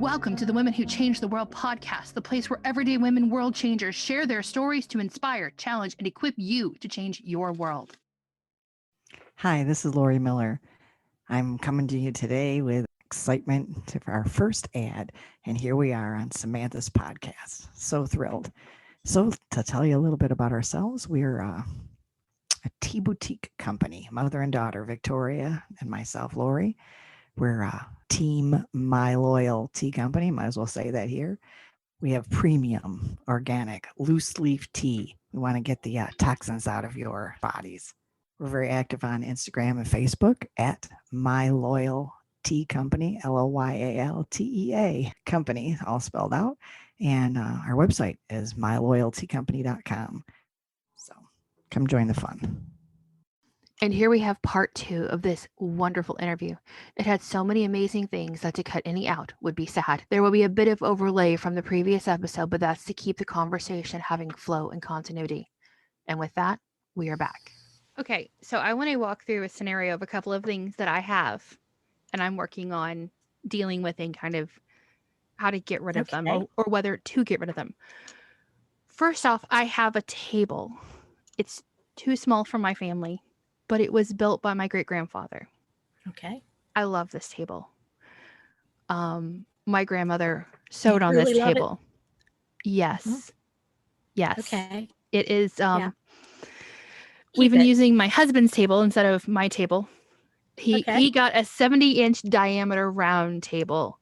Welcome to the Women Who Change the World podcast, the place where everyday women world changers share their stories to inspire, challenge, and equip you to change your world. Hi, this is Lori Miller. I'm coming to you today with excitement for our first ad, and here we are on Samantha's podcast. So thrilled. So to tell you a little bit about ourselves, we're a tea boutique company, mother and daughter, Victoria and myself, Lori. We're a team My Loyal Tea Company, might as well say that here. We have premium, organic, loose leaf tea. We want to get the toxins out of your bodies. We're very active on Instagram and Facebook at My Loyal Tea Company, LOYALTEA Company, all spelled out. And our website is myloyalteacompany.com. So come join the fun. And here we have part 2 of this wonderful interview. It had so many amazing things that to cut any out would be sad. There will be a bit of overlay from the previous episode, but that's to keep the conversation having flow and continuity. And with that, we are back. Okay, so I want to walk through a scenario of a couple of things that I have and I'm working on dealing with and kind of how to get rid of them or whether to get rid of them. First off, I have a table. It's too small for my family, but it was built by my great-grandfather. Okay. I love this table. My grandmother sewed on this table. Yes. Mm-hmm. Yes. Okay. It is we've been using my husband's table instead of my table. He got a 70-inch diameter round table.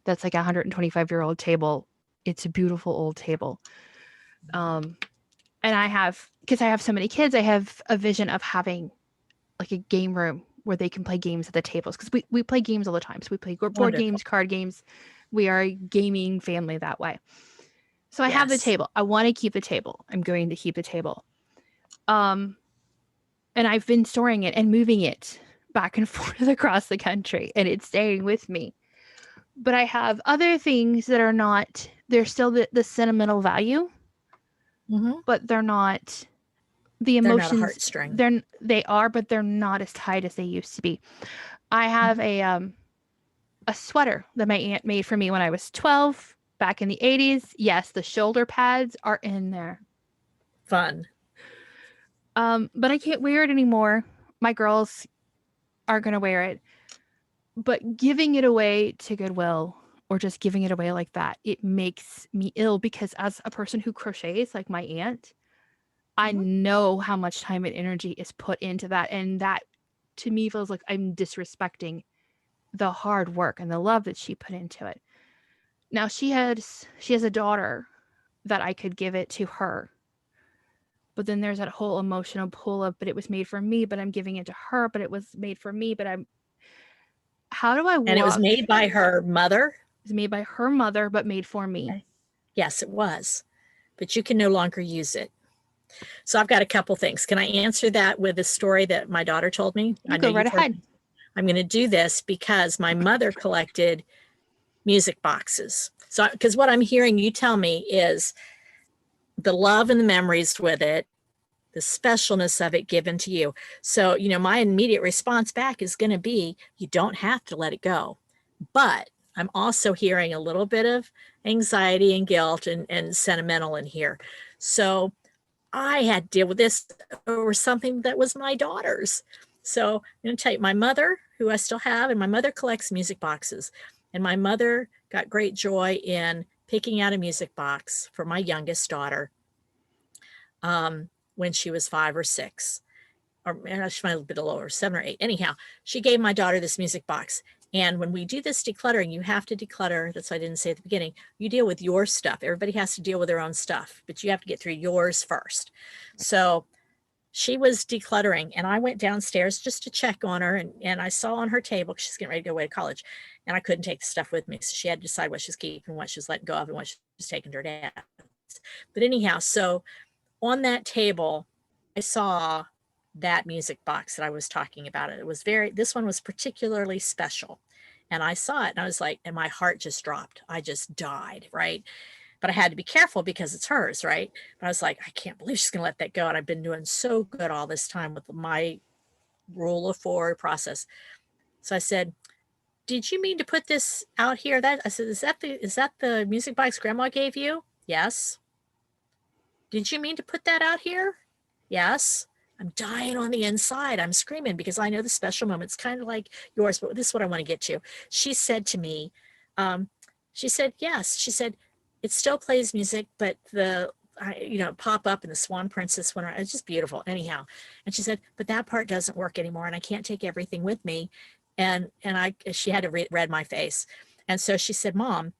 That's like a 125-year-old table. It's a beautiful old table. And I have, because I have so many kids, I have a vision of having like a game room where they can play games at the tables. Because we play games all the time. So we play board games, card games. We are a gaming family that way. So I have the table. I want to keep the table. I'm going to keep the table. And I've been storing it and moving it back and forth across the country. And it's staying with me. But I have other things that are not, they're still the sentimental value. Mm-hmm. But they're not the emotions. They're not a heartstring. They are, but they're not as tight as they used to be. I have a sweater that my aunt made for me when I was 12 back in the 80s. Yes, the shoulder pads are in there. Fun. But I can't wear it anymore. My girls are going to wear it. But giving it away to Goodwill or just giving it away like that, it makes me ill because as a person who crochets like my aunt, I know how much time and energy is put into that. And that to me feels like I'm disrespecting the hard work and the love that she put into it. Now she has a daughter that I could give it to her. But then there's that whole emotional pull of, but it was made for me, but I'm giving it to her, but it was made for me, but how do I walk? And it was made by her mother? It was made by her mother, but made for me. Okay. Yes, it was. But you can no longer use it. So I've got a couple things. Can I answer that with a story that my daughter told me? You go right ahead. I'm going to do this because my mother collected music boxes. So, because what I'm hearing you tell me is the love and the memories with it, the specialness of it given to you. So, my immediate response back is going to be, you don't have to let it go. But I'm also hearing a little bit of anxiety and guilt and sentimental in here. So I had to deal with this over something that was my daughter's. So I'm going to tell you, my mother, who I still have, and my mother collects music boxes. And my mother got great joy in picking out a music box for my youngest daughter when she was 5 or 6. Or she might have been a little lower, 7 or 8. Anyhow, she gave my daughter this music box. And when we do this decluttering, you have to declutter. That's why I didn't say at the beginning. You deal with your stuff. Everybody has to deal with their own stuff, but you have to get through yours first. So she was decluttering, and I went downstairs just to check on her. And I saw on her table, she's getting ready to go away to college, and I couldn't take the stuff with me. So she had to decide what she's keeping, what she's letting go of, and what she's taking to her dad's. But anyhow, so on that table, I saw that music box that I was talking about. It was this one was particularly special. And I saw it and I was like, and my heart just dropped. I just died, right? But I had to be careful because it's hers, right? But I was like, I can't believe she's going to let that go. And I've been doing so good all this time with my rule of 4 process. So I said, did you mean to put this out here? That I said, is that the music box grandma gave you? Yes. Did you mean to put that out here? Yes. I'm dying on the inside. I'm screaming because I know the special moment's kind of like yours, but this is what I want to get to. She said to me, she said, yes. She said, it still plays music, but pop up and the Swan Princess went around. It's just beautiful. Anyhow. And she said, but that part doesn't work anymore. And I can't take everything with me. She had to read my face. And so she said, Mom,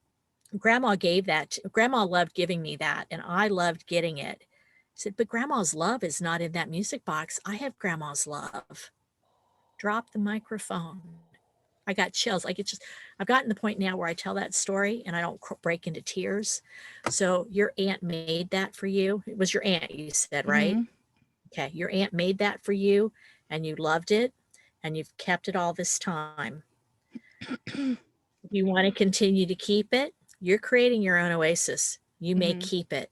Grandma Grandma loved giving me that, and I loved getting it. I said, but Grandma's love is not in that music box. I have Grandma's love. Drop the microphone. I got chills. I've gotten to the point now where I tell that story and I don't break into tears. So your aunt made that for you. It was your aunt, you said, right? Mm-hmm. Okay. Your aunt made that for you and you loved it and you've kept it all this time. If you want to continue to keep it, you're creating your own oasis. You may keep it.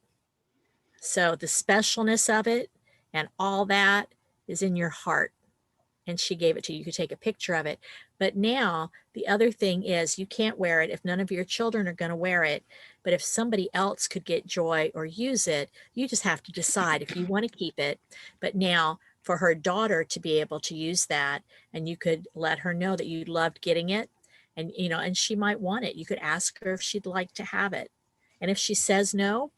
So the specialness of it and all that is in your heart. And she gave it to you. You could take a picture of it. But now the other thing is you can't wear it if none of your children are going to wear it. But if somebody else could get joy or use it, you just have to decide if you want to keep it. But now for her daughter to be able to use that, and you could let her know that you loved getting it, and she might want it. You could ask her if she'd like to have it. And if she says no,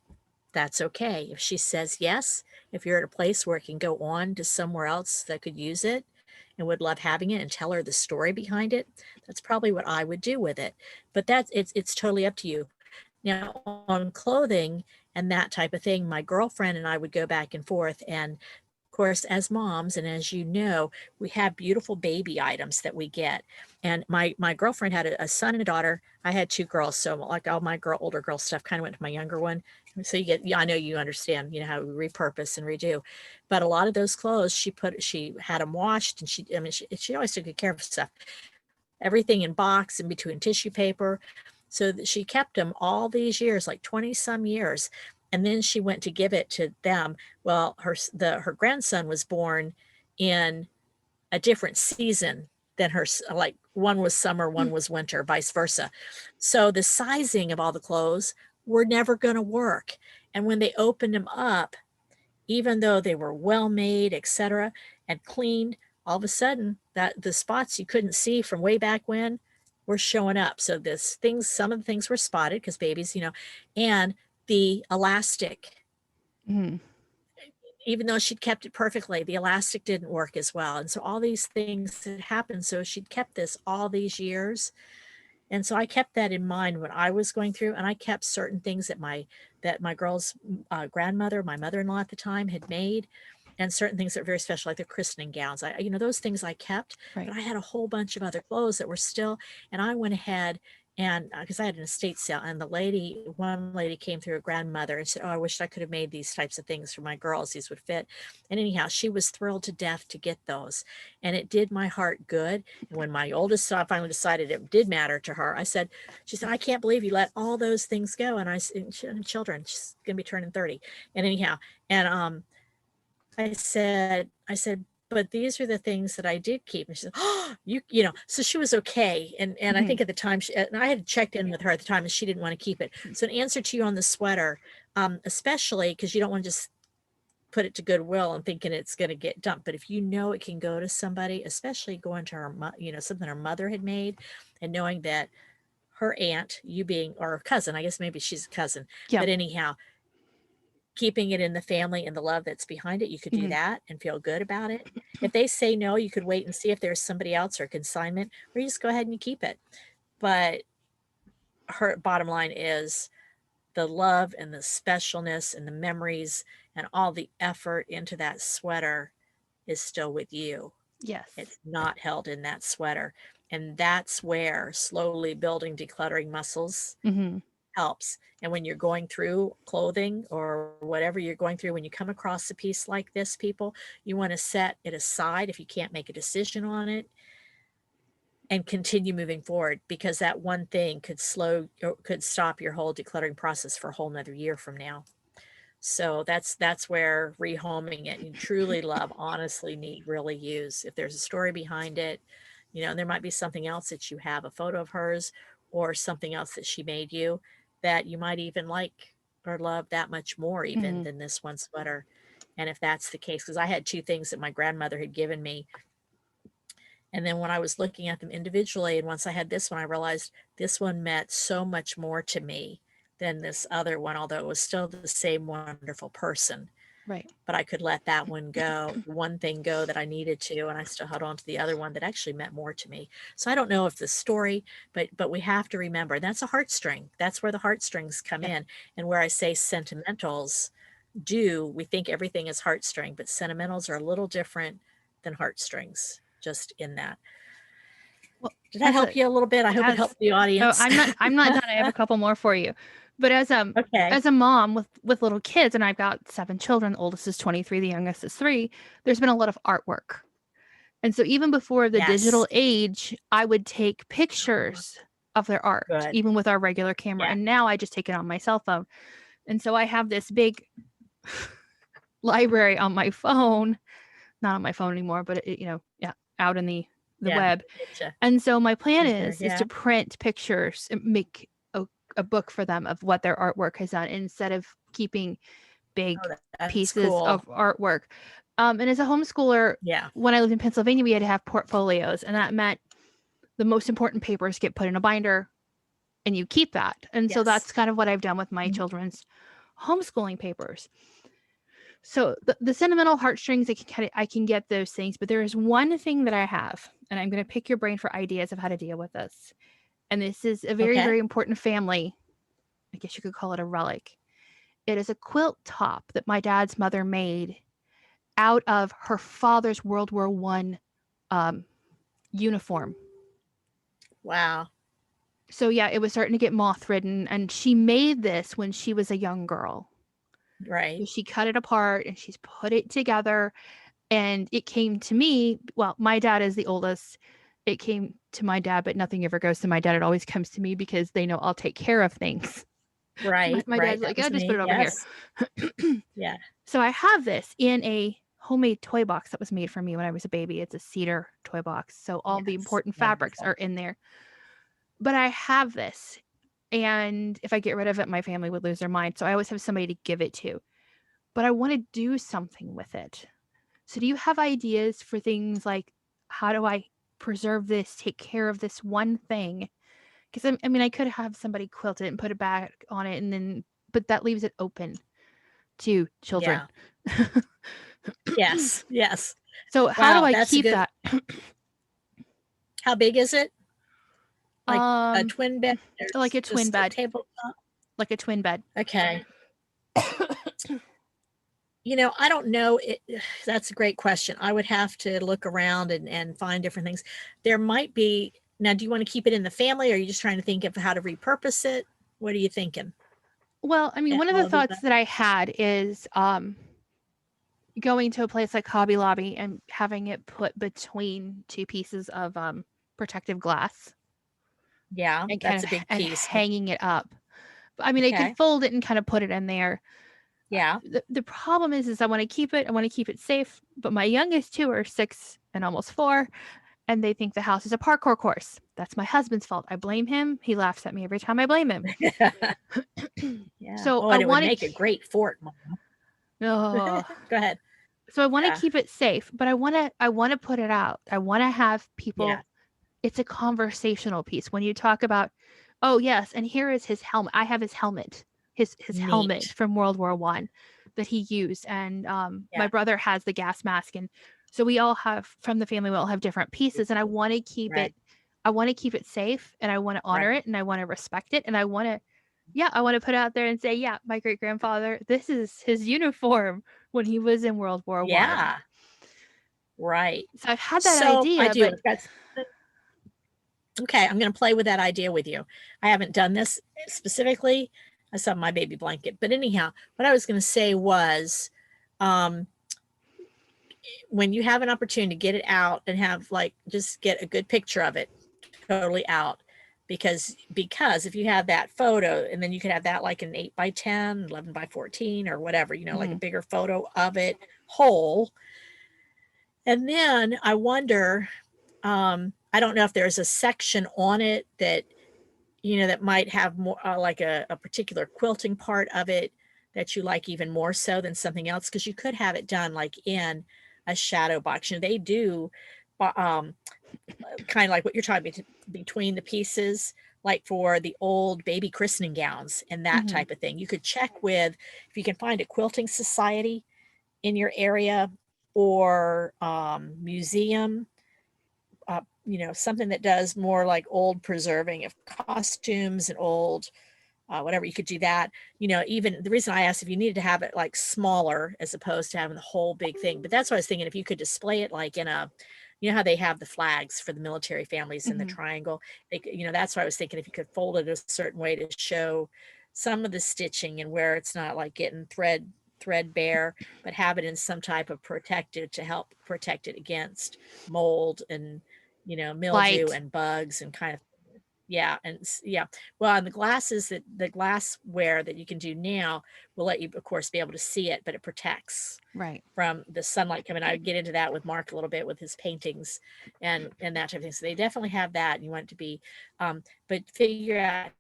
that's okay. If she says yes, if you're at a place where it can go on to somewhere else that could use it and would love having it, and tell her the story behind it, that's probably what I would do with it. But it's totally up to you. Now on clothing and that type of thing, my girlfriend and I would go back and forth. And of course, as moms, and as you know, we have beautiful baby items that we get. And my girlfriend had a son and a daughter. I had two girls, so like all my older girl stuff kind of went to my younger one. So I know you understand, how we repurpose and redo. But a lot of those clothes she had them washed, and she always took good care of stuff. Everything in box in between tissue paper. So that she kept them all these years, like 20 some years. And then she went to give it to them. Well, her grandson was born in a different season than her, like one was summer, one was winter, vice versa. So the sizing of all the clothes were never going to work. And when they opened them up, even though they were well made, etc., and cleaned, all of a sudden that the spots you couldn't see from way back when were showing up. So some of the things were spotted because babies, and the elastic, even though she'd kept it perfectly, the elastic didn't work as well. And so all these things had happened. So she'd kept this all these years. And so I kept that in mind when I was going through, and I kept certain things that my girl's grandmother, my mother-in-law at the time, had made, and certain things that were very special, like the christening gowns. Those things I kept, Right. but I had a whole bunch of other clothes that were still, and I went ahead and because I had an estate sale, and one lady came through, a grandmother, and said, oh, I wished I could have made these types of things for my girls. These would fit. And anyhow, she was thrilled to death to get those. And it did my heart good. And when my oldest son finally decided it did matter to her, she said, I can't believe you let all those things go. And children, she's going to be turning 30. And anyhow, and I said, but these are the things that I did keep. And she said, oh, so she was okay. And I think at the time, and I had checked in with her at the time, and she didn't want to keep it. So in answer to you on the sweater, especially because you don't want to just put it to Goodwill and thinking it's going to get dumped. But if it can go to somebody, especially going to her, something her mother had made, and knowing that her aunt, or cousin, I guess maybe she's a cousin, but anyhow, keeping it in the family and the love that's behind it, you could do that and feel good about it. If they say no, you could wait and see if there's somebody else or consignment, or you just go ahead and you keep it. But her bottom line is the love and the specialness and the memories and all the effort into that sweater is still with you. Yes. It's not held in that sweater. And that's where slowly building decluttering muscles helps. And when you're going through clothing or whatever you're going through, when you come across a piece like this, people, you want to set it aside if you can't make a decision on it and continue moving forward, because that one thing could stop your whole decluttering process for a whole nother year from now. So that's where rehoming it you truly love, honestly need really use. If there's a story behind it, you know, and there might be something else that you have, a photo of hers or something else that she made you that you might even like or love that much more even than this one sweater. And if that's the case, because I had two things that my grandmother had given me. And then when I was looking at them individually, and once I had this one, I realized this one meant so much more to me than this other one, although it was still the same wonderful person. Right. But I could let that one go, one thing go that I needed to, and I still held on to the other one that actually meant more to me. So I don't know if the story, but we have to remember that's a heartstring. That's where the heartstrings come in. And where I say sentimentals we think everything is heartstring, but sentimentals are a little different than heartstrings, just in that. Well, did that help you a little bit? I hope it helped the audience. I'm not done. I have a couple more for you. But as a mom with little kids, and I've got 7 children, the oldest is 23, the youngest is 3, there's been a lot of artwork. And so even before the digital age, I would take pictures of their art, even with our regular camera. And now I just take it on my cell phone. And so I have this big library on my phone, not on my phone anymore, but out in the web. And so my plan is to print pictures and make a book for them of what their artwork has done instead of keeping big pieces of artwork. And as a homeschooler, when I lived in Pennsylvania, we had to have portfolios, and that meant the most important papers get put in a binder and you keep that. And so that's kind of what I've done with my children's homeschooling papers. So the sentimental heartstrings, I can get those things, but there is one thing that I have, and I'm going to pick your brain for ideas of how to deal with this. And this is a very, very important family. I guess you could call it a relic. It is a quilt top that my dad's mother made out of her father's World War I uniform. Wow. So yeah, it was starting to get moth ridden, and she made this when she was a young girl. Right. So she cut it apart and she's put it together, and it came to me. Well, my dad is the oldest. It came to my dad, but nothing ever goes to my dad. It always comes to me because they know I'll take care of things. Right. My dad's like, just put it over here. Yeah. So I have this in a homemade toy box that was made for me when I was a baby. It's a cedar toy box. So all the important fabrics are in there. But I have this, and if I get rid of it, my family would lose their mind. So I always have somebody to give it to. But I want to do something with it. So do you have ideas for things like, how do I preserve this, take care of this one thing? Because I could have somebody quilt it and put it back on it, but that leaves it open to children. Yes. So how do I keep that? How big is it? Like a twin bed? Like a twin bed. Tabletop? Like a twin bed. Okay. I don't know. That's a great question. I would have to look around and find different things. There might be. Now, do you want to keep it in the family, or are you just trying to think of how to repurpose it? What are you thinking? Well, one of the thoughts that I had is going to a place like Hobby Lobby and having it put between 2 pieces of protective glass. Yeah, and that's a big piece. And hanging it up. I could fold it and kind of put it in there. Yeah. The problem is I want to keep it. I want to keep it safe. But my youngest 2 are 6 and almost 4. And they think the house is a parkour course. That's my husband's fault. I blame him. He laughs at me every time I blame him. Yeah. So it would make a great fort, Mom. Oh. Go ahead. So I want to keep it safe, but I want to put it out. I want to have people. Yeah. It's a conversational piece. When you talk about, oh yes, and here is his helmet. I have his helmet. His helmet from World War I that he used, and my brother has the gas mask, and so we all have, from the family, we all have different pieces, and I want to keep it. I want to keep it safe, and I want to honor it, and I want to respect it, and I want to put it out there and say, yeah, my great grandfather, this is his uniform when he was in World War I. Right. So I've had that idea. I do. Okay, I'm going to play with that idea with you. I haven't done this specifically. I saw my baby blanket. But anyhow, what I was going to say was, when you have an opportunity to get it out and have just get a good picture of it totally out, because if you have that photo, and then you could have that like an 8x10, 11x14 or whatever, like a bigger photo of it whole. And then I wonder, I don't know if there's a section on it that, that might have more like a particular quilting part of it that you like even more so than something else. Cause you could have it done like in a shadow box. They do kind of like what you're talking about between the pieces, like for the old baby christening gowns and that type of thing. You could check with, if you can find a quilting society in your area or museum, something that does more like old preserving of costumes and old whatever, you could do that. Even the reason I asked if you needed to have it like smaller as opposed to having the whole big thing, but that's what I was thinking. If you could display it like in a, how they have the flags for the military families in the triangle, that's what I was thinking. If you could fold it a certain way to show some of the stitching and where it's not like getting threadbare, but have it in some type of protective to help protect it against mold and mildew Light. and bugs and kind of yeah. Well, and the glassware that you can do now will let you, of course, be able to see it, but it protects Right. from the sunlight coming. I would get into that with Mark a little bit with his paintings and that type of thing. So they definitely have that, and you want it to be, but figure out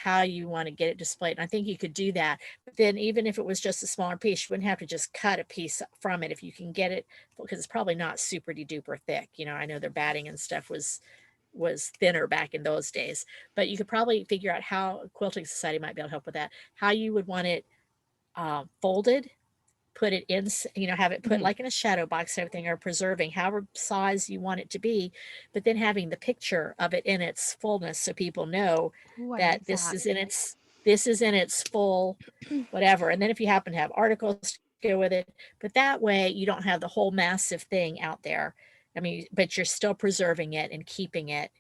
how you want to get it displayed. And I think you could do that. But then even if it was just a smaller piece, you wouldn't have to just cut a piece from it if you can get it, because it's probably not super duper thick. I know their batting and stuff was thinner back in those days, but you could probably figure out how a quilting society might be able to help with that, how you would want it folded, put it in, have it put like in a shadow box, everything, or preserving, however size you want it to be, but then having the picture of it in its fullness so people know Ooh, I that like this that. is in its full whatever. And then if you happen to have articles to go with it, but that way you don't have the whole massive thing out there. I mean, but you're still preserving it and keeping it.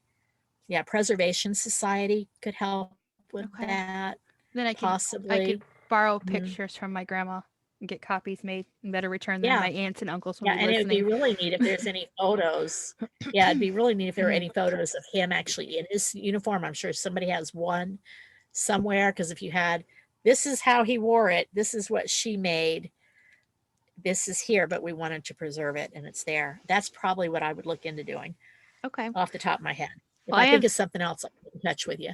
Yeah, Preservation Society could help with Okay. that, Then I possibly. could borrow Mhm. pictures from my grandma and get copies made and better return them. Yeah, My aunts and uncles will yeah, be and it would be listening. really neat if there's any photos. Yeah, it'd be really neat if there were any photos of him actually in his uniform. I'm sure somebody has one somewhere, because if you had, this is how he wore it, this is what she made, this is here, but we wanted to preserve it and it's there. That's probably what I would look into doing Okay. off the top of my head. If Well, I think of something else, I'll get in touch with you.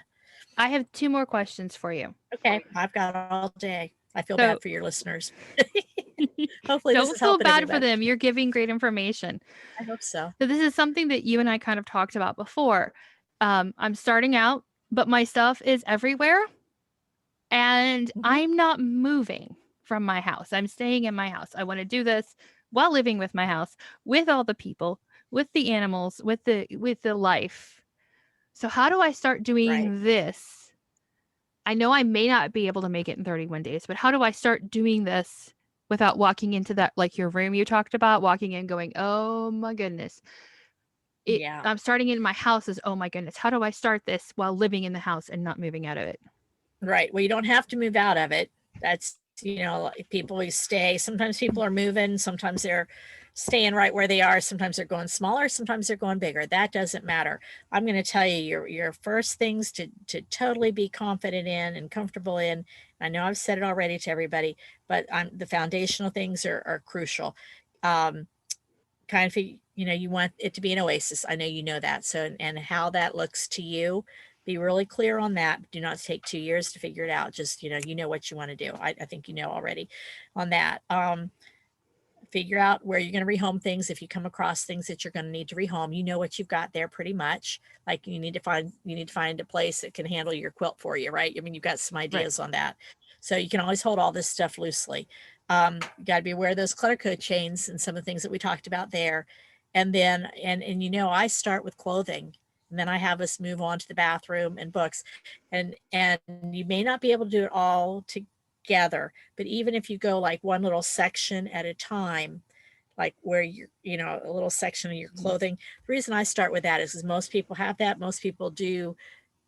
I have 2 more questions for you. Okay, I've got all day. I feel So bad for your listeners. Hopefully this don't is feel helping bad for everybody. them. You're giving great information. I hope so. So this is something that you and I kind of talked about before. I'm starting out, but my stuff is everywhere, and I'm not moving from my house. I'm staying in my house. I want to do this while living with my house, with all the people, with the animals, with the life. So how do I start Right. doing this? I know I may not be able to make it in 31 days, but how do I start doing this without walking into that, like your room you talked about, walking in going, oh my goodness. Yeah. I'm starting in my house as, oh my goodness, how do I start this while living in the house and not moving out of it? Right. Well, you don't have to move out of it. That's, like people who stay. Sometimes people are moving. Sometimes they're staying right where they are. Sometimes they're going smaller. Sometimes they're going bigger. That doesn't matter. I'm going to tell you your first things to totally be confident in and comfortable in. I know I've said it already to everybody, but the foundational things are crucial. Um, kind of, you want it to be an oasis. I know you know that. So, and how that looks to you, be really clear on that. Do not take 2 years to figure it out. Just, you know what you want to do. I think you know already on that. Figure out where you're going to rehome things. If you come across things that you're going to need to rehome, you know what you've got there pretty much. Like you need to find a place that can handle your quilt for you, right? I mean, you've got some ideas on that. So you can always hold all this stuff loosely. You got to be aware of those clutter code chains and some of the things that we talked about there. And then, and I start with clothing, and then I have us move on to the bathroom and books. And you may not be able to do it all together, but even if you go like one little section at a time, like where you're, a little section of your clothing. The reason I start with that is because most people have that. Most people do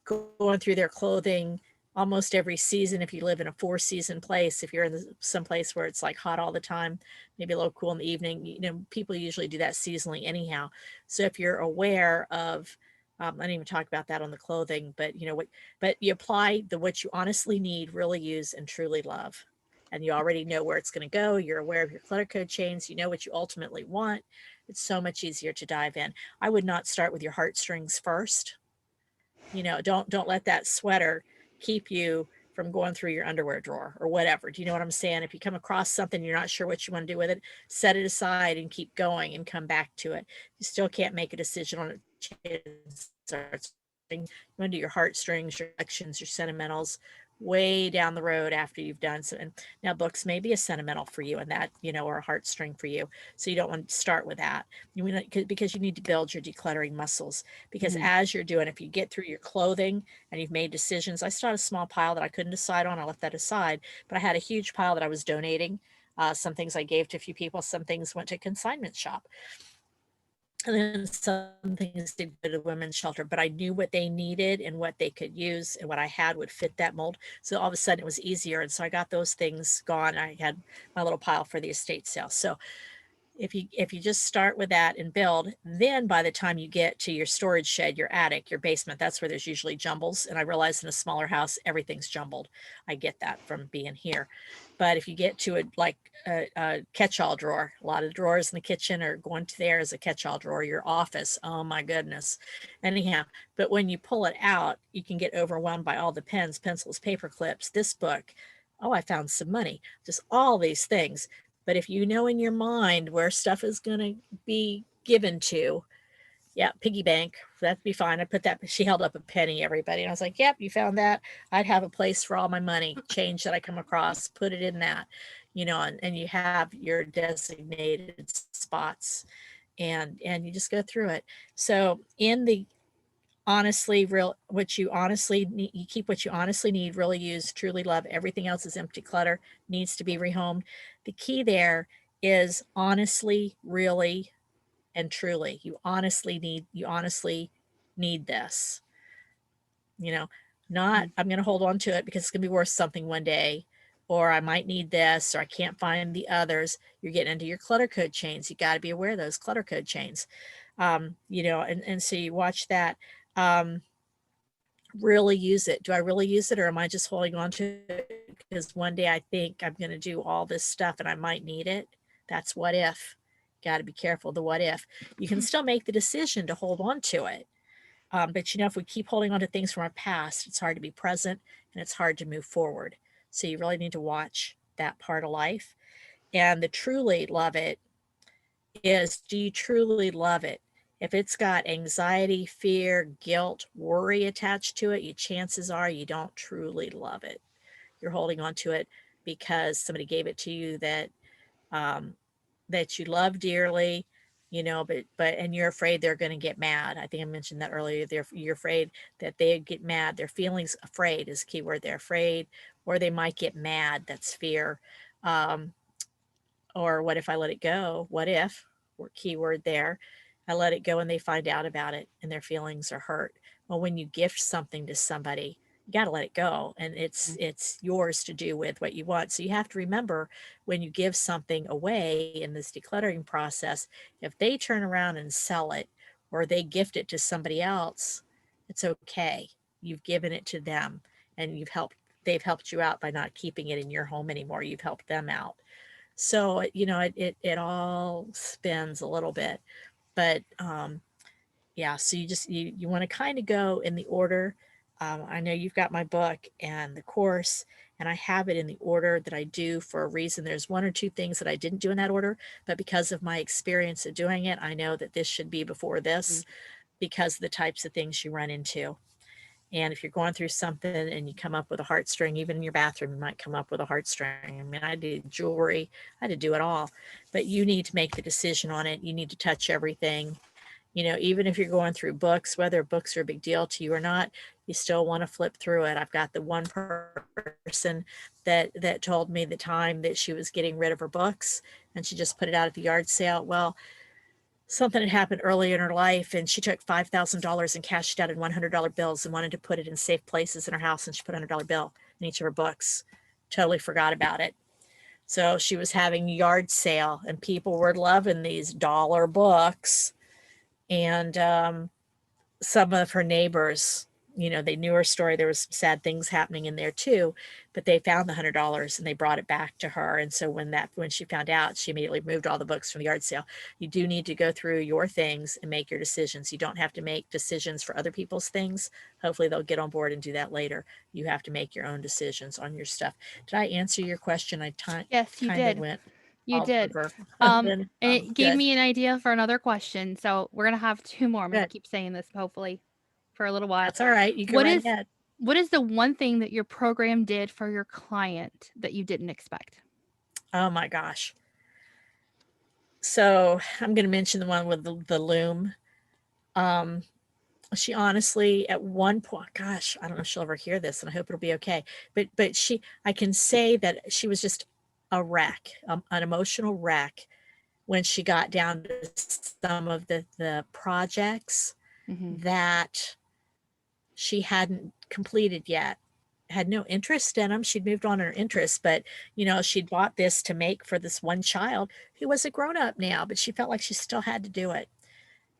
going through their clothing almost every season. If you live in a 4-season place, if you're in some place where it's like hot all the time, maybe a little cool in the evening, people usually do that seasonally anyhow. So if you're aware of, I didn't even talk about that on the clothing, but but you apply what you honestly need, really use, and truly love. and you already know where it's going to go. You're aware of your clutter code chains. You know what you ultimately want. It's so much easier to dive in. I would not start with your heartstrings first. You know, don't let that sweater keep you from going through your underwear drawer or whatever. Do you know what I'm saying? If you come across something, you're not sure what you want to do with it, set it aside and keep going and come back to it. You still can't make a decision on it. You want to do your heartstrings, your collections, your sentimentals way down the road after you've done so. And now books may be a sentimental for you and that, you know, or a heartstring for you. So you don't want to start with that. You want to, because you need to build your decluttering muscles, because as you're doing, if you get through your clothing and you've made decisions, I still had a small pile that I couldn't decide on. I left that aside, but I had a huge pile that I was donating. Some things I gave to a few people, some things went to consignment shop. And then some things did go to women's shelter, but I knew what they needed and what they could use, and what I had would fit that mold. So all of a sudden it was easier. And so I got those things gone. I had my little pile for the estate sale. So if you just start with that and build, then by the time you get to your storage shed, your attic, your basement, that's where there's usually jumbles. And I realize in a smaller house, everything's jumbled. I get that from being here. But if you get to a catch-all drawer, a lot of drawers in the kitchen are going to there as a catch-all drawer. Your office, oh my goodness. Anyhow, but when you pull it out, you can get overwhelmed by all the pens, pencils, paper clips, this book. Oh, I found some money. Just all these things. But if you know in your mind where stuff is going to be given to, yeah, piggy bank, that'd be fine. I put that, she held up a penny, everybody. And I was like, yep, you found that. I'd have a place for all my money, change that I come across, put it in that, you know, and you have your designated spots and you just go through it. So in the honestly real, what you honestly need, you keep what you honestly need, really use, truly love, everything else is empty clutter, needs to be rehomed. The key there is honestly, really, and truly. You honestly need this, you know, not I'm going to hold on to it because it's going to be worth something one day, or I might need this, or I can't find the others. You're getting into your clutter code chains. You got to be aware of those clutter code chains. You know, and so you watch that. Really use it. Do I really use it, or am I just holding on to it because one day I think I'm going to do all this stuff and I might need it? That's what if. Got to be careful. The what if. You can still make the decision to hold on to it. But you know, if we keep holding on to things from our past, it's hard to be present and it's hard to move forward. So you really need to watch that part of life. And the truly love it is, do you truly love it? If it's got anxiety, fear, guilt, worry attached to it, chances are you don't truly love it. You're holding on to it because somebody gave it to you that that you love dearly, you know, but and you're afraid they're going to get mad. I think I mentioned that earlier. You're afraid that they get mad. Their feelings, afraid is a key word. They're afraid, or they might get mad. That's fear. Or what if I let it go? What if, or keyword there, I let it go and they find out about it and their feelings are hurt. Well, when you gift something to somebody, you got to let it go, and it's yours to do with what you want. So you have to remember, when you give something away in this decluttering process, if they turn around and sell it or they gift it to somebody else, it's okay. You've given it to them and they've helped you out by not keeping it in your home anymore. You've helped them out. So, you know, it all spins a little bit, but yeah, so you want to kind of go in the order. I know you've got my book and the course, and I have it in the order that I do for a reason. There's one or two things that I didn't do in that order, but because of my experience of doing it, I know that this should be before this because of the types of things you run into. And if you're going through something and you come up with a heartstring, even in your bathroom, you might come up with a heartstring. I mean, I did jewelry, I had to do it all, but you need to make the decision on it. You need to touch everything. You know, even if you're going through books, whether books are a big deal to you or not, you still want to flip through it. I've got the one person that told me the time that she was getting rid of her books and she just put it out at the yard sale. Well, something had happened early in her life and she took $5,000 and cashed it out in $100 bills and wanted to put it in safe places in her house, and she put a $100 bill in each of her books. Totally forgot about it. So she was having a yard sale and people were loving these dollar books, and some of her neighbors they knew her story. There was some sad things happening in there too, but they found the $100 and they brought it back to her. And so when she found out, she immediately moved all the books from the yard sale. You do need to go through your things and make your decisions. You don't have to make decisions for other people's things. Hopefully they'll get on board and do that later. You have to make your own decisions on your stuff. Did I answer your question? Yes, you kind of did. went You all did. over. And it gave Good. me an idea for another question. So we're gonna have two more. I'm gonna Good. keep saying this hopefully for a little while. That's all right. You go right ahead. What is the one thing that your program did for your client that you didn't expect? Oh my gosh. So I'm going to mention the one with the loom. She honestly, at one point, gosh, I don't know if she'll ever hear this, and I hope it'll be okay. But I can say that she was just a wreck, an emotional wreck, when she got down to some of the projects that she hadn't completed yet. Had no interest in them. She'd moved on in her interests, but she'd bought this to make for this one child who was a grown up now, but she felt like she still had to do it.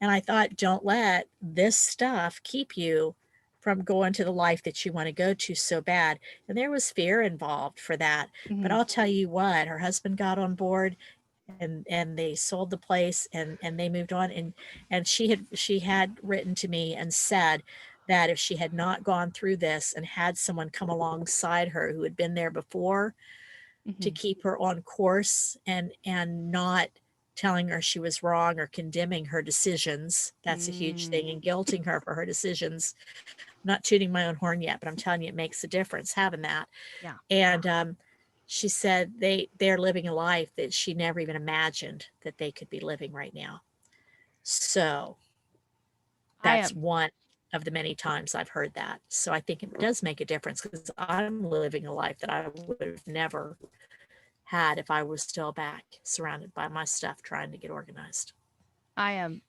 And I thought, don't let this stuff keep you from going to the life that you want to go to so bad. And there was fear involved for that. But I'll tell you what, her husband got on board, and they sold the place, and they moved on. And she had written to me and said that if she had not gone through this and had someone come alongside her who had been there before to keep her on course and not telling her she was wrong or condemning her decisions, that's a huge thing, and guilting her for her decisions. I'm not tooting my own horn yet, but I'm telling you, it makes a difference having that. Yeah. And she said they're living a life that she never even imagined that they could be living right now. So that's one of the many times I've heard that. So I think it does make a difference, because I'm living a life that I would have never had if I was still back surrounded by my stuff trying to get organized. I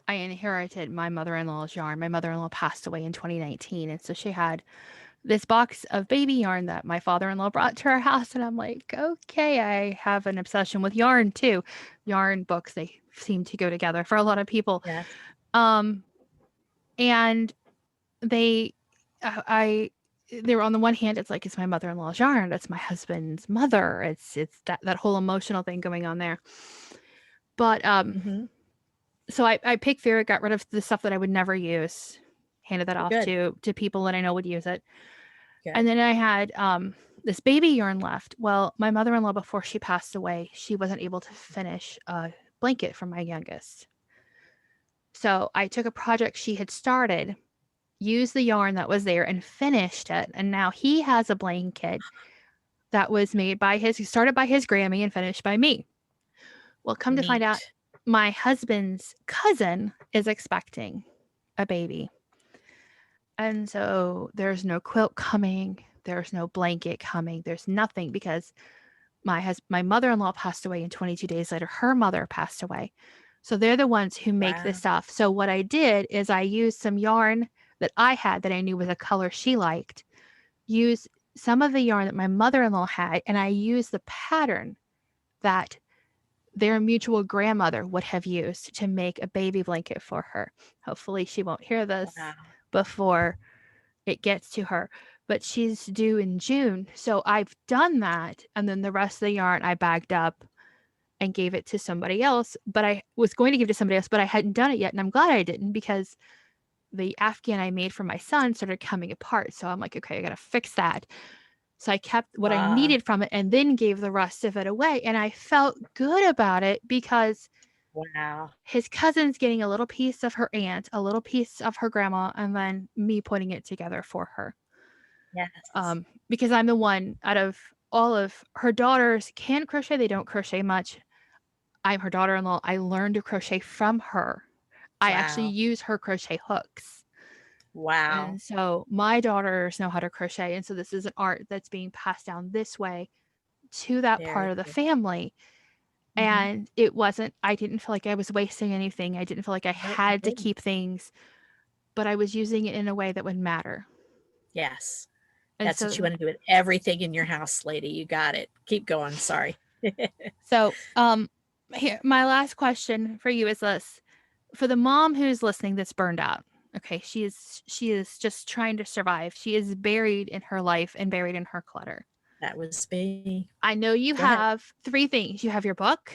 inherited my mother-in-law's yarn. My mother-in-law passed away in 2019, and so she had this box of baby yarn that my father-in-law brought to our house, and I'm like, okay, I have an obsession with yarn too. Yarn books, they seem to go together for a lot of people. Yes. And they were, on the one hand, it's like, it's my mother-in-law's yarn, it's my husband's mother, it's that whole emotional thing going on there. But so I picked through it, got rid of the stuff that I would never use, handed that off to people that I know would use it. Good. And then I had this baby yarn left. Well, my mother-in-law, before she passed away, she wasn't able to finish a blanket for my youngest. So I took a project she had started, used the yarn that was there, and finished it. And now he has a blanket that was made started by his Grammy and finished by me. Well, come to find out, my husband's cousin is expecting a baby. And so there's no quilt coming. There's no blanket coming. There's nothing, because my mother-in-law passed away, and 22 days later, her mother passed away. So they're the ones who make this stuff. So what I did is I used some yarn that I had that I knew was a color she liked, used some of the yarn that my mother-in-law had, and I used the pattern that their mutual grandmother would have used to make a baby blanket for her. Hopefully she won't hear this before it gets to her, but she's due in June. So I've done that. And then the rest of the yarn I bagged up and gave it to somebody else, but I was going to give it to somebody else, but I hadn't done it yet. And I'm glad I didn't, because the Afghan I made for my son started coming apart. So I'm like, okay, I got to fix that. So I kept what I needed from it and then gave the rest of it away. And I felt good about it, because his cousin's getting a little piece of her aunt, a little piece of her grandma, and then me putting it together for her. Yes. Because I'm the one out of all of her daughters can crochet. They don't crochet much. I'm her daughter-in-law. I learned to crochet from her. I actually use her crochet hooks. Wow. And so my daughters know how to crochet. And so this is an art that's being passed down this way to that part of the family. And I didn't feel like I was wasting anything. I didn't feel like I had to keep things, but I was using it in a way that would matter. Yes. And that's what you want to do with everything in your house, lady. You got it. Keep going. Sorry. So, here, my last question for you is this. For the mom who's listening that's burned out, Okay, she is just trying to survive. She is buried in her life and buried in her clutter. That was me. I know you Go ahead. have 3 things. You have your book,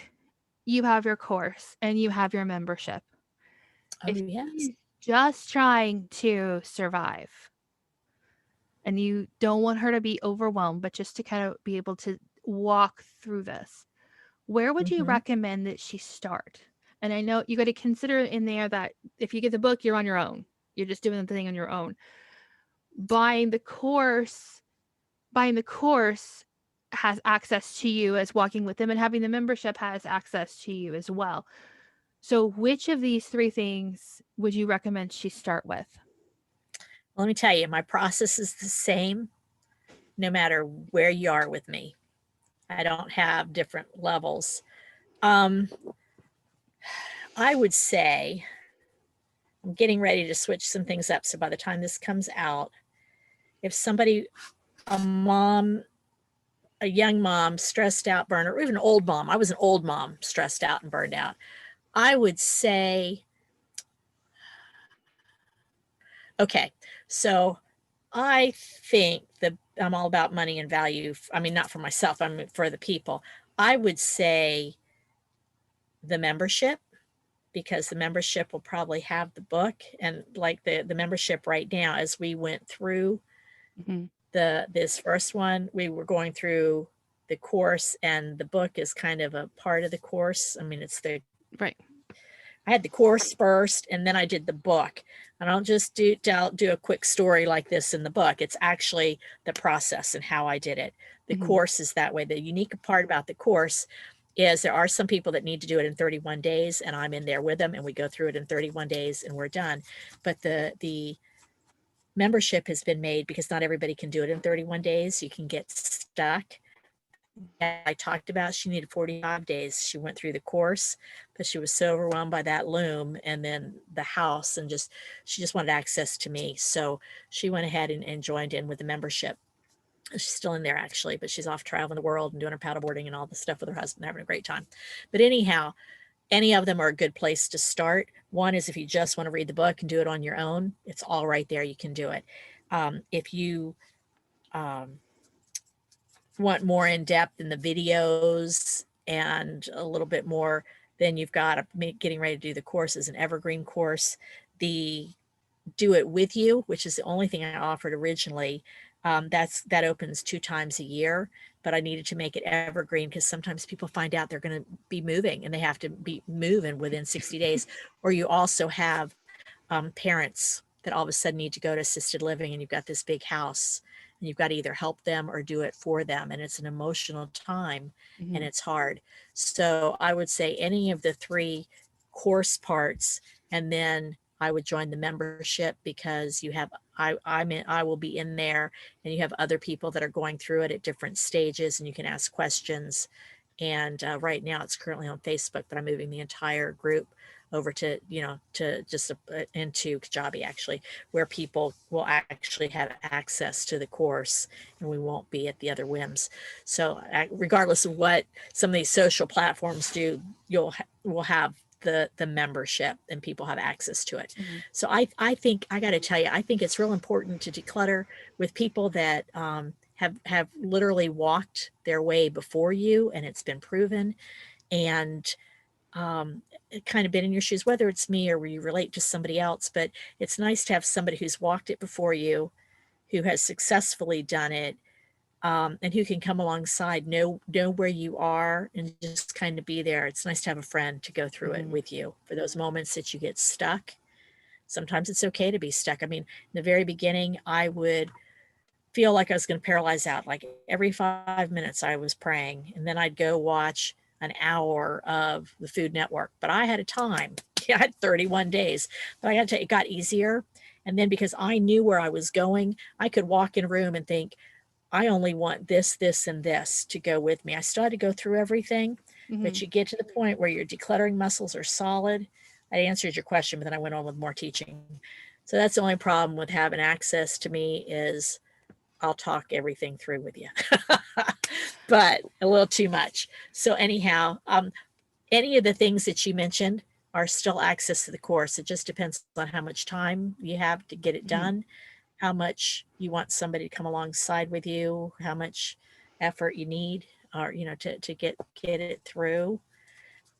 you have your course, and you have your membership. Oh, If yes. she's just trying to survive and you don't want her to be overwhelmed, but just to kind of be able to walk through this, where would you Mm-hmm. recommend that she start? And I know you got to consider in there that if you get the book, you're on your own. You're just doing the thing on your own. Buying the course has access to you as walking with them, and having the membership has access to you as well. So which of these 3 things would you recommend she start with? Let me tell you, my process is the same no matter where you are with me. I don't have different levels. I would say I'm getting ready to switch some things up. So by the time this comes out, if somebody, a mom, a young mom, stressed out, burned out, or even an old mom, I was an old mom, stressed out and burned out, I would say, okay, so I think that I'm all about money and value. I mean, not for myself, I mean, for the people. I would say the membership, because the membership will probably have the book, and like the membership right now, as we went through Mm-hmm. this first one, we were going through the course, and the book is kind of a part of the course. I mean, it's the Right. I had the course first, and then I did the book. I don't just do a quick story like this in the book. It's actually the process and how I did it. The Mm-hmm. course is that way. The unique part about the course is there are some people that need to do it in 31 days, and I'm in there with them, and we go through it in 31 days and we're done. But the membership has been made because not everybody can do it in 31 days. You can get stuck. I talked about, she needed 45 days. She went through the course, but she was so overwhelmed by that loom and then the house, and she just wanted access to me. So she went ahead and joined in with the membership. She's still in there actually, but she's off traveling the world and doing her paddleboarding and all the stuff with her husband, having a great time. But anyhow, any of them are a good place to start. One is if you just want to read the book and do it on your own, it's all right there. You can do it. If you want more in depth in the videos and a little bit more, then you've got getting ready to do the course as an evergreen course. The do it with you, which is the only thing I offered originally. That opens 2 times a year, but I needed to make it evergreen because sometimes people find out they're going to be moving and they have to be moving within 60 days. Or you also have parents that all of a sudden need to go to assisted living, and you've got this big house, and you've got to either help them or do it for them. And it's an emotional time, Mm-hmm. and it's hard. So I would say any of the 3 course parts, and then I would join the membership, because you have, I will be in there, and you have other people that are going through it at different stages, and you can ask questions. And right now it's currently on Facebook, but I'm moving the entire group over to, to just into Kajabi actually, where people will actually have access to the course, and we won't be at the other whims. So regardless of what some of these social platforms do, we'll have the membership, and people have access to it. Mm-hmm. So I think, I got to tell you, I think it's real important to declutter with people that have literally walked their way before you, and it's been proven, and kind of been in your shoes, whether it's me or you relate to somebody else. But it's nice to have somebody who's walked it before you, who has successfully done it, and who can come alongside, know where you are, and just kind of be there. It's nice to have a friend to go through it with you for those moments that you get stuck. Sometimes it's okay to be stuck. I mean, in the very beginning, I would feel like I was going to paralyze out. Like every 5 minutes I was praying, and then I'd go watch an hour of the Food Network. But I had a time. Yeah, I had 31 days. But I got to tell you, it got easier. And then because I knew where I was going, I could walk in a room and think, I only want this, this, and this to go with me. I still had to go through everything, but you get to the point where your decluttering muscles are solid. I answered your question, but then I went on with more teaching. So that's the only problem with having access to me, is I'll talk everything through with you, but a little too much. So anyhow, any of the things that you mentioned, are still access to the course. It just depends on how much time you have to get it done, how much you want somebody to come alongside with you, how much effort you need, or to get it through.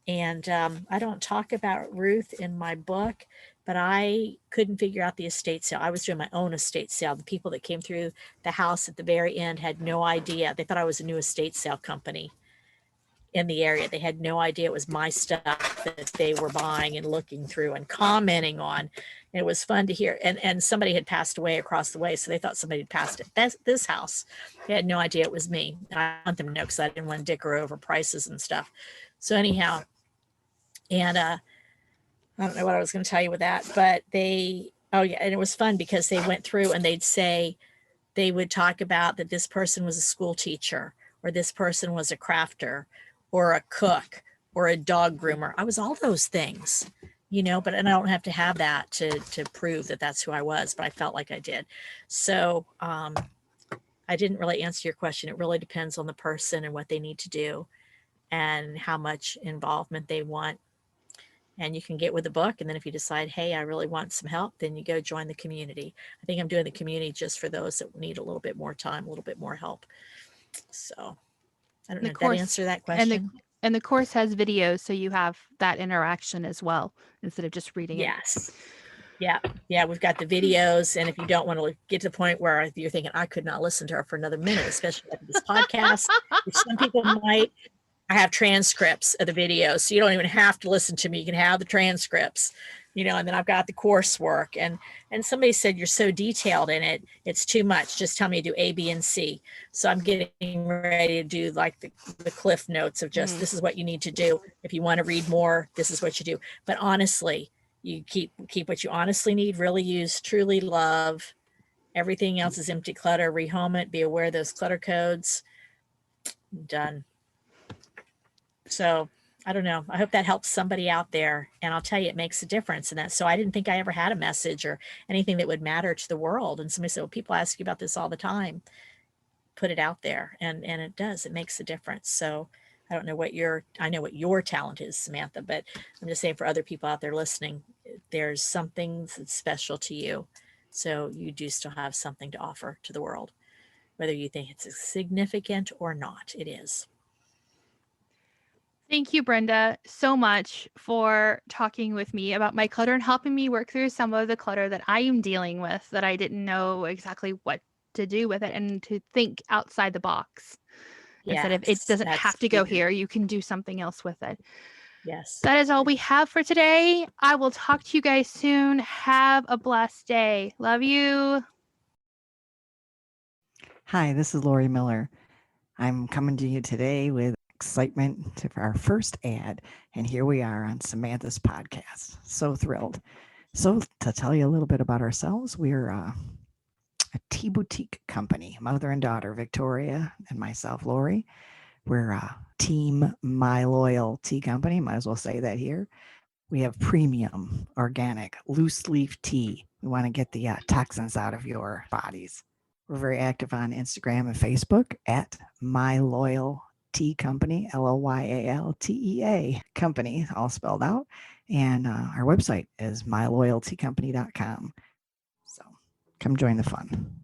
And I don't talk about Ruth in my book, but I couldn't figure out the estate sale. I was doing my own estate sale. The people that came through the house at the very end had no idea. They thought I was a new estate sale company in the area. They had no idea it was my stuff that they were buying and looking through and commenting on. And it was fun to hear. And somebody had passed away across the way, so they thought somebody had passed it. This house. They had no idea it was me. I want them to know because I didn't want to dicker over prices and stuff. So anyhow, and I don't know what I was going to tell you with that, but oh yeah, and it was fun because they went through and they would talk about that this person was a school teacher, or this person was a crafter, or a cook, or a dog groomer. I was all those things, but and I don't have to have that to prove that that's who I was, but I felt like I did. So I didn't really answer your question. It really depends on the person and what they need to do and how much involvement they want. And you can get with the book. And then if you decide, hey, I really want some help, then you go join the community. I think I'm doing the community just for those that need a little bit more time, a little bit more help. So I don't know. Did that answer that question? And the course has videos, so you have that interaction as well, instead of just reading it. Yes. Yeah. We've got the videos. And if you don't want to get to the point where you're thinking, I could not listen to her for another minute, especially after this podcast, which some people might, I have transcripts of the videos, so you don't even have to listen to me. You can have the transcripts, and then I've got the coursework. And somebody said, you're so detailed in it, it's too much. Just tell me to do A, B, and C. So I'm getting ready to do like the cliff notes of just, this is what you need to do. If you want to read more, this is what you do. But honestly, you keep what you honestly need, really use, truly love. Everything else is empty clutter. Rehome it. Be aware of those clutter codes. Done. So I don't know. I hope that helps somebody out there. And I'll tell you, it makes a difference in that. So I didn't think I ever had a message or anything that would matter to the world. And somebody said, well, people ask you about this all the time. Put it out there. And it does. It makes a difference. So I don't know I know what your talent is, Samantha, but I'm just saying for other people out there listening, there's something that's special to you. So you do still have something to offer to the world, whether you think it's significant or not. It is. Thank you, Brenda, so much for talking with me about my clutter and helping me work through some of the clutter that I am dealing with, that I didn't know exactly what to do with it, and to think outside the box. Instead of, it doesn't have to go here, you can do something else with it. Yes. That is all we have for today. I will talk to you guys soon. Have a blessed day. Love you. Hi, this is Lori Miller. I'm coming to you today with excitement for our first ad. And here we are on Samantha's podcast. So thrilled. So to tell you a little bit about ourselves, we're a tea boutique company, mother and daughter, Victoria and myself, Lori. We're a team My Loyal Tea Company. Might as well say that here. We have premium, organic, loose leaf tea. We want to get the toxins out of your bodies. We're very active on Instagram and Facebook at My Loyal Tea Company, LOYALTEA Company, all spelled out. And our website is myloyalteacompany.com. So come join the fun.